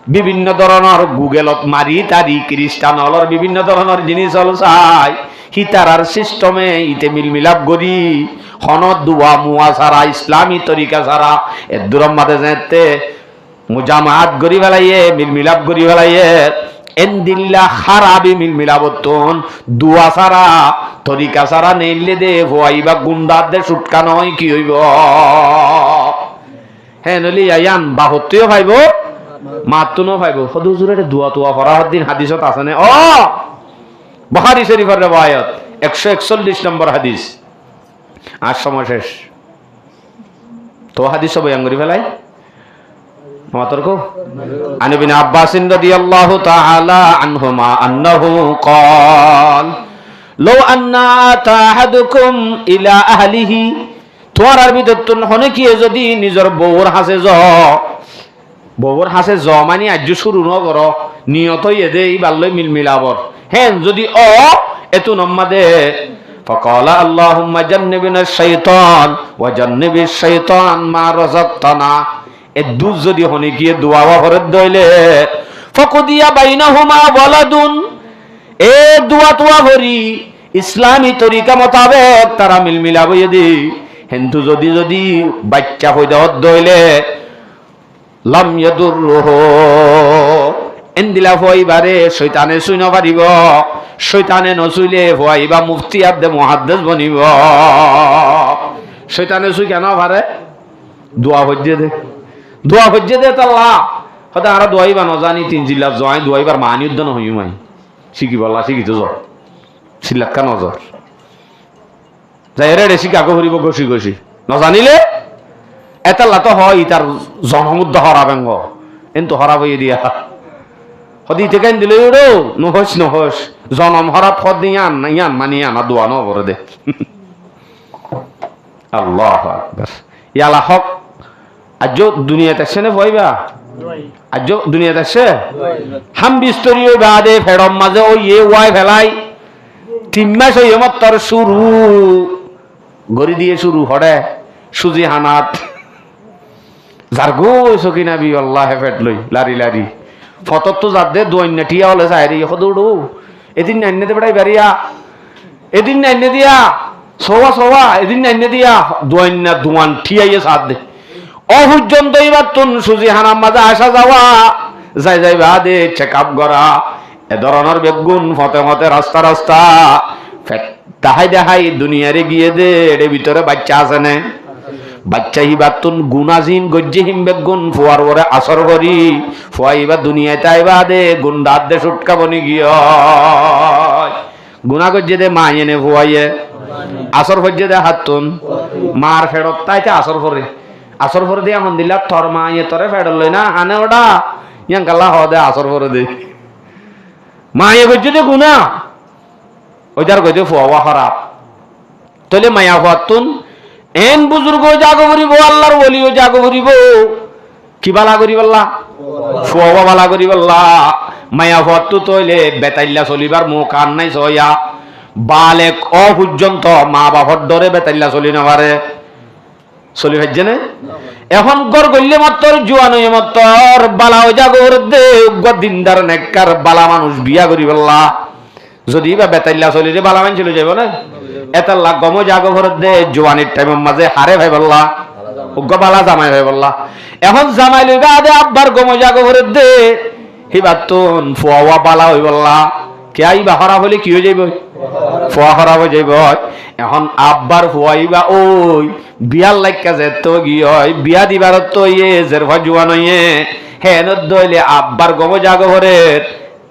বিভিন্ন ধরনের গুগলত মারি তারি খ্রিস্টান হলর বিভিন্ন ধরনের জিনিস হল চাই হিতারার সিস্টেমে ইতে মিলমিলাপ করি হনত দুয়া মুয়া ছাড়া ইসলামী তরিকা ছাড়া এর দূরম মাঝে যেতে মুজামাত করি ফেলাইয়ে মিলমিলাপ করি ফেলাইয়ে এন্দিল্লা খারাপি মিলমিলাবতন দুয়া ছাড়া তরিকা ছাড়া নেইলে দে ভুয়াইবা গুন্ডার দে সুটকা নয় কি হইব হ্যাঁ নলি আয়ান বাহত্তও ভাইব মাতুনো ভাইব সদু জুরে দুয়া তুয়া ফরাহর দিন হাদিসত আছে না ও বুখারী শরীফের riwayat 141 নম্বর হাদিস আর সময় শেষ তো হাদিস বয়ান করি ফেলাই মাতরকো আন ইবনে আব্বাস রাদিয়াল্লাহু তাআলা আনহুমা আন্নাহু قال لو ان احدكم الى اهله তোর আর ভিতর হনে কি যদি নিজের বউর হাসে বউর হাসে মানে আজ শুরু ন কর নিয়ত এদে এই বাল্লই মিল মিলাবর হ্যাঁ যদি এত নম্মাদে فقال اللهم جنبنا الشيطان وجنب الشيطان ما رزقتنا এ দুজ যদি হনে গিয়ে দোয়া ফরত দইলে ফকুদিয়া বাইনাহুমা ওয়ালাদুন এ দোয়া তোয়া ভরি ইসলামী তরিকা মোতাবেক তারা মিল মিলাবই দি কিন্তু যদি যদি বাচ্চা হইতে দইলে লাম ইয়াদুরহু এন্দিলা হইবারে শয়তানে শুই না পারিব শয়তানে নচুইলে হইবা মুফতি আব্দে মুহাদ্দিস বনিব শয়তানে শুই কেন পারে দোয়া হজ্জে দে দোয়া হজ্জে দে আল্লাহ হতে আর দোয়াইবা ন জানি তিন জিল্লা জয় দোয়াইবার মানি উদ্যান হইমাই শিখি বলা শিখিত জ সিল্লাকা নজর যাই রে শিখা করিব গসি গসি নজানিলে এতাল্লা তো হয় তার জনমুদ্দ হরাবেঙ্গ কিন্তু হরাব দিয়া হদি থেকে দিলে নহস নহস জনম হরাব হদ ইয়ান ইয়ান মানি আনা দোয়া নবরে দে আল্লাহু আকবার ইয়ালা হক আজ দুনিয়াতে আসছে না ভয়বা আজ দুনিয়াতে আসছে হাম বিস্তরীয় বাদে ফেরম মাঝে ওই এ ওয়াই ফেলাই 3 মাস হই আমার তোর শুরু গড়ি দিয়ে শুরু হড়ে সুজি হানাত যার গো সকিনা বি আল্লাহ হেফেট লই লারি লারি ফতত তো যাতে দৈন্যা ঠিয়া হলে চাইরি সদৌড়ো এদিন নাইনে দে বেড়াই বাড়িয়া এদিন নাইনে দিয়া সোয়া সোয়া এদিন নাইনে দিয়া দৈন্যা দুয়ান ঠিয়াইয়ে সাথ দে অপর্যন্ত এবার তুন সুজি হানাম মাঝে আসা যাওয়া যাই যাই বা দে চেক আপ করা এ ধরনের বেগুন ফতে ফতে রাস্তা রাস্তা দেখাই দেখাই দুনিয়ারে গিয়ে দে এর ভিতরে বাচ্চা আছে না বাচ্চা হিবার তুন গুনাজিন গজ্জে হিম বেগুন ফুয়ার পরে আসর করি ফুয়াইবা দুনিয়ায় তাইবা দে গুন দাঁত দে সুটকা বনি গিয়ে গুনা গজ্জে দে মা এনে ফুয়াইয়ে আসর ফজ্জে দে হাত তুন মার ফেরত তাইতে আসর ফরে দিয়ে এখন দিলা তোর মা ইয়ে তোরে ফেরত লই না হানে ওটা ইয়াং কাল্লা হ দে আসর ফরে দে মা ইয়ে গজ্জে দে গুনা ওইটার গজে ফুয়া খারাপ তাহলে মায়া ফুয়াতুন এন বুজুর্গ জাগো করিব আল্লাহর ওলিও জাগো করিব কি বালা করিব আল্লাহ ফুয়া বালা করিব আল্লাহ মায়া ফুয়াতু তইলে বেতাইল্লা চলিবার মুখ কান নাই সয়া বালেক অপর্যন্ত মা বাবার ডরে বেতাইল্লা চলি না পারে চলি ভাইছে না এখন গর গল্লে মাত্র জুয়ান হয়ে মাত্র বালা জাগো করে দে দিনদার নেককার বালা মানুষ বিয়া করিব আল্লাহ যদি বা বেতাইল্লা চলিরে বালা মান চলে যাব না এতাল্লা গম জাগো ভরত দে জোয়ানির টাইমের মাঝে হারে ভাই বললা উগ্র বালা জামাই ভাই বললা এখন জামাই লইবা দে আব্বার গম জাগো ভরত দে হিবার তুন ফুয়া বালা হই বললা কে আইবা খারাপ হলে কি হয়ে যাইব ফুয়া খারাপ হয়ে যাইব এখন আব্বার ফুয়াইবা ওই বিয়ার লাইকা যে তো গিয়ে বিয়া দিবার তো ইয়ে জের ভা জোয়ান হইয়ে হেন দইলে আব্বার গম জাগো ভরের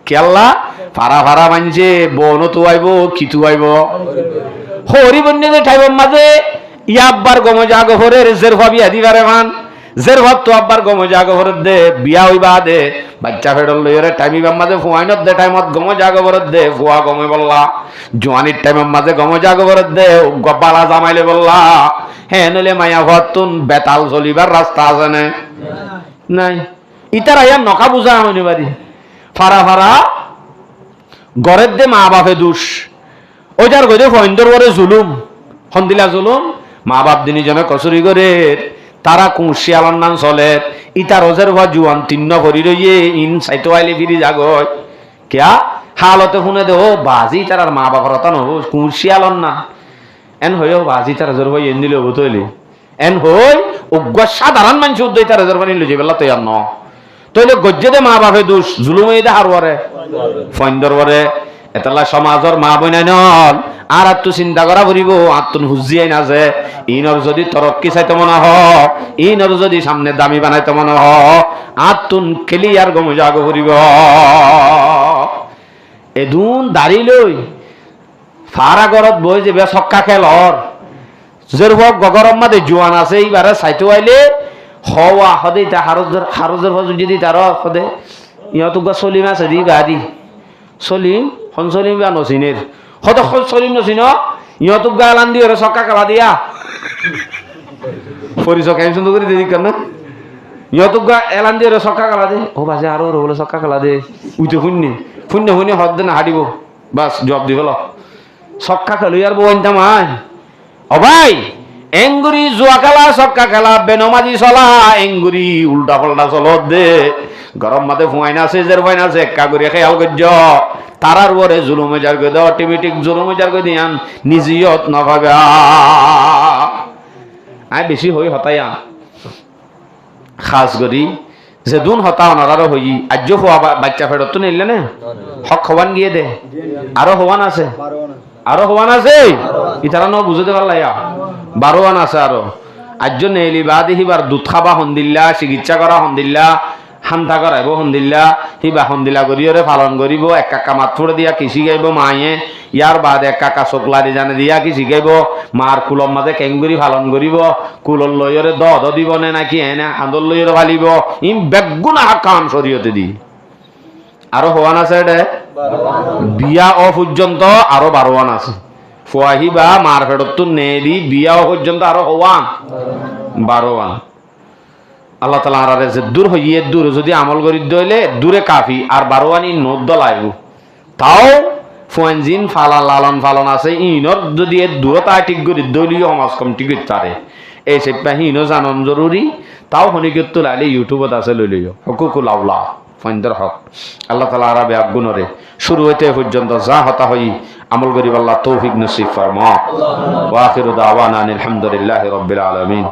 কেল্লা ফারা ফারা মানছে বনও তো আইব কিতু আইব হরি বন্যে ঠাইবার মাঝে ইয়াব্বার গমজা গহরের জের ভাবি আদি পারে মান জের ভাব তো আব্বার গমজা গহরের দে বিয়া হইবা দে বাচ্চা ফেডল লইরে টাইমিবার মাঝে ফুয়াইনত দে টাইমত গমজা গহরের দে ফুয়া গমে বললা জোয়ানির টাইমের মাঝে গমজা গহরের দে গবালা জামাইলে বললা হ্যাঁ নইলে মায়া ভাতুন বেতাল চলিবার রাস্তা আছে না নাই ইতার আইয়া নকা বুঝা হইনি বাড়ি ফারা ফারা গরের দে মা বাপে দুষ ওইটার গজে ফইন্দর পরে জুলুম হন্দিলা জুলুম মা বাপ দিনী জনে কচুরি করে তারা কুশিয়ালার নাম চলে ইতার ওজের ভা জুয়ান তিন্ন ভরি রইয়ে ইন সাইতো আইলে ফিরি যাগয় কেয়া হালতে শুনে দে ও বাজি তার মা বাপর তা নহব কুশিয়ালন না এন হইও বাজি তার ওজের ভাই এন দিলে হবো তৈলি এন হই উগ্র সাধারণ মানুষ উদ্দই তার ওজের বানি লইছে বেলা তৈয়ার ন তইলে গজ্জে দে মা বাপে দুষ জুলুমে দে হারুয়ারে ফইন্দর পরে এতলা সমাজর মা বইনাই নল আর আত্মু চিন্তা করা পড়িব আত্মন হুজিয়াই না যে ইনর যদি তরক্কি চাইতে মনে হ ইনর যদি সামনে দামি বানাইতে মনে হ আত্মন খেলি আর গমে জাগো পড়িব এদুন দাড়ি লই ফারা গরত বই যাবে ছক্কা খেলর যেরকম গগরম মাদে জোয়ান আছে এইবারে চাইতে আইলে হওয়া সদে তা হারজের যদি তার সদে ইহঁত চলিম আছে দি গাদি চলিম সঞ্চলিম বা নচিনের সদ চলিম নচিন ইহঁতক গা এলান দি চক্কা খেলা দিয়া পৰিচয় কাহিনী কৰি দেৰি কাৰণে ইহঁতক গা এলান দি চক্কা খেলা দে ও বাজে আৰু বোলে চক্কা খেলা দে উঠে শূন্য শূন্য শূন্য সদ দে নাহাৰিব বাছ জবাব দিব চক্কা খেলো ইয়াৰ বৌ আনতাম ও ভাই এংগুৰি জোৱা খেলা চক্কা খেলা বেনমাজি চলা এংগুৰি উল্টা পাল্টা চলত দে গরম মাতে ফুয়াইনা আছে জের ফাইনা আছে একা করে খেয়াল করছ তারার পরে জুলুমে যার করে দেওয়া অটোমেটিক জুলুমে যার করে দিয়ান নিজেও না ভাবে আয় বেশি হই হতাইয়া খাস করি যে দুন হতা অনারও হই আজ হওয়া বাচ্চা ফেরত তো নিলে না হক হওয়ান গিয়ে দে আরো হওয়ান আছে ইতারা ন বুঝতে পারলাইয়া 12 আছে আরো আজ নেলি বা দেখিবার দুধ খাবা হন্দিল্লা চিকিৎসা করা হন্দিল্লা হামতা করাইব হন্দিল্লা হিবা হন্দিলা করিওরে পালন করিব এক কাকা মাত ফুড়ে দিয়া কি শিখাইব মায়ে ইয়ার বাদ এক কাকা চকলারি জানে দিয়া কি শিখাইব মার কুলর মাঝে কেংগুরি পালন করিব কুলর লইরে দ দিব নে নাকি এনে আন্দোল লইরে ফালিব ইম বেগুনা কাম শরীয়তে দি আরো হওয়ান আছে এডে বিয়া অপর্যন্ত আরো 12 আছে ফুয়াহিবা মার ফেরত নেলি বিয়া পর্যন্ত আরো হওয়ান 12 আল্লাহ তাআলা আরারে যে দূর হইয়ে দূর যদি আমল করি দইলে দূরে কাফি আর 12 নোট দলাইব তাও ফুয়ানজিন ফালা লালন ফালন আছে ইনর যদি দূরতা ঠিক করি দলীয় সমাজ কমিটি করতে এই সেপা হিনো জানন জরুরি তাও হনিকত লাইলে ইউটিউবত আছে লই লইও হুকুকুল আওলা পয়েন্টর হক আল্লাহ তাআলা আরবে আগুনরে শুরু হইতে পর্যন্ত যা হতা হই আমল করিব আল্লাহ তৌফিক নসিব ফরমা ওয়া আখিরু দাওয়ানা আলহামদুলিল্লাহি রাব্বিল আলামিন।